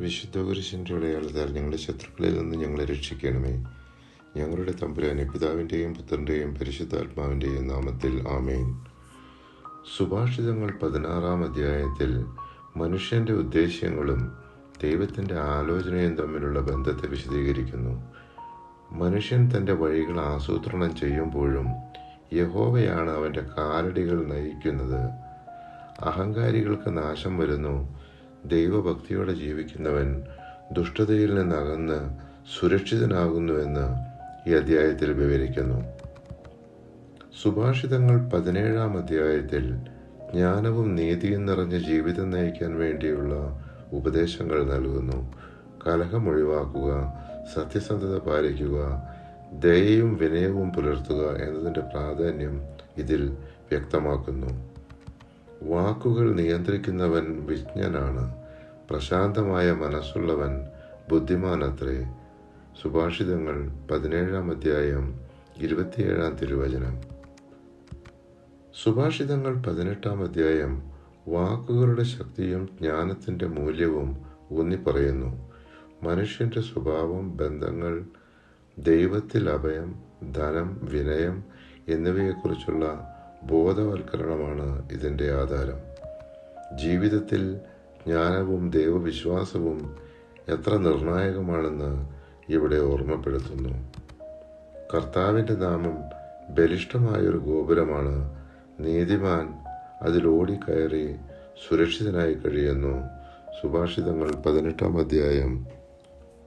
വിശുദ്ധ കുരിശിൻ്റെ അടയാളത്താൽ ഞങ്ങളുടെ ശത്രുക്കളിൽ നിന്ന് ഞങ്ങളെ രക്ഷിക്കണമേ. ഞങ്ങളുടെ തമ്പുരാനെ, പിതാവിൻ്റെയും പുത്രൻ്റെയും പരിശുദ്ധാത്മാവിൻ്റെയും നാമത്തിൽ ആമേൻ. സുഭാഷിതങ്ങൾ 16-ാം അധ്യായത്തിൽ മനുഷ്യൻ്റെ ഉദ്ദേശ്യങ്ങളും ദൈവത്തിൻ്റെ ആലോചനയും തമ്മിലുള്ള ബന്ധത്തെ വിശദീകരിക്കുന്നു. മനുഷ്യൻ തൻ്റെ വഴികൾ ആസൂത്രണം ചെയ്യുമ്പോഴും യഹോവയാണ് അവൻ്റെ കാലടികൾ നയിക്കുന്നത്. അഹങ്കാരികൾക്ക് നാശം വരുന്നു. ദൈവഭക്തിയോടെ ജീവിക്കുന്നവൻ ദുഷ്ടതയിൽ നിന്നകന്ന് സുരക്ഷിതനാകുന്നുവെന്ന് ഈ അധ്യായത്തിൽ വിവരിക്കുന്നു. സുഭാഷിതങ്ങൾ 17-ാം അധ്യായത്തിൽ ജ്ഞാനവും നീതിയും നിറഞ്ഞ ജീവിതം നയിക്കാൻ വേണ്ടിയുള്ള ഉപദേശങ്ങൾ നൽകുന്നു. കലഹം ഒഴിവാക്കുക, സത്യസന്ധത പാലിക്കുക, ദയയും വിനയവും പുലർത്തുക എന്നതിൻ്റെ പ്രാധാന്യം ഇതിൽ വ്യക്തമാക്കുന്നു. വാക്കുകൾ നിയന്ത്രിക്കുന്നവൻ വിജ്ഞനാണ്, പ്രശാന്തമായ മനസ്സുള്ളവൻ ബുദ്ധിമാനത്രേ. സുഭാഷിതങ്ങൾ 17-ാം അധ്യായം 27-ാം തിരുവചനം. സുഭാഷിതങ്ങൾ 18-ാം അധ്യായം വാക്കുകളുടെ ശക്തിയും ജ്ഞാനത്തിൻ്റെ മൂല്യവും ഊന്നിപ്പറയുന്നു. മനുഷ്യൻ്റെ സ്വഭാവം, ബന്ധങ്ങൾ, ദൈവത്തിൽ അഭയം, ധനം, വിനയം എന്നിവയെക്കുറിച്ചുള്ള ബോധവൽക്കരണമാണ് ഇതിൻ്റെ ആധാരം. ജീവിതത്തിൽ ജ്ഞാനവും ദൈവവിശ്വാസവും എത്ര നിർണായകമാണെന്ന് ഇവിടെ ഓർമ്മപ്പെടുത്തുന്നു. കർത്താവിൻ്റെ നാമം ബലിഷ്ഠമായൊരു ഗോപുരമാണ്. നീതിമാൻ അതിലോടിക്കയറി സുരക്ഷിതനായി കഴിയുന്നു. സുഭാഷിതങ്ങൾ 18-ാം അധ്യായം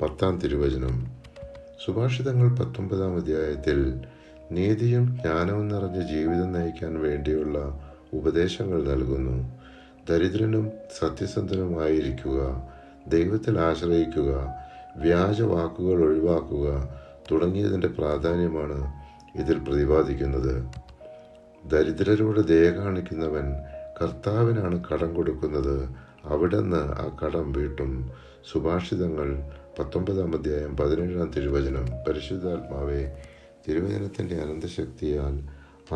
10-ാം തിരുവചനം. സുഭാഷിതങ്ങൾ 19-ാം അധ്യായത്തിൽ നീതിയും ജ്ഞാനവും നിറഞ്ഞ ജീവിതം നയിക്കാൻ വേണ്ടിയുള്ള ഉപദേശങ്ങൾ നൽകുന്നു. ദരിദ്രനും സത്യസന്ധനുമായിരിക്കുക, ദൈവത്തിൽ ആശ്രയിക്കുക, വ്യാജ വാക്കുകൾ ഒഴിവാക്കുക തുടങ്ങിയതിൻ്റെ പ്രാധാന്യമാണ് ഇതിൽ പ്രതിപാദിക്കുന്നത്. ദരിദ്രരോട് ദയ കാണിക്കുന്നവൻ കർത്താവിനാണ് കടം കൊടുക്കുന്നത്, അവിടുന്ന് ആ കടം വീട്ടും. സുഭാഷിതങ്ങൾ 19-ാം അധ്യായം 17-ാം തിരുവചനം. പരിശുദ്ധാത്മാവെ, തിരുവചനത്തിൻ്റെ അനന്തശക്തിയാൽ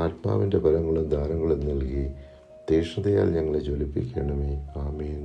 ആത്മാവിൻ്റെ ഫലങ്ങളും ദാനങ്ങളും നൽകി തീക്ഷ്ണതയാൽ ഞങ്ങളെ ജ്വലിപ്പിക്കണമേ. ആമേൻ.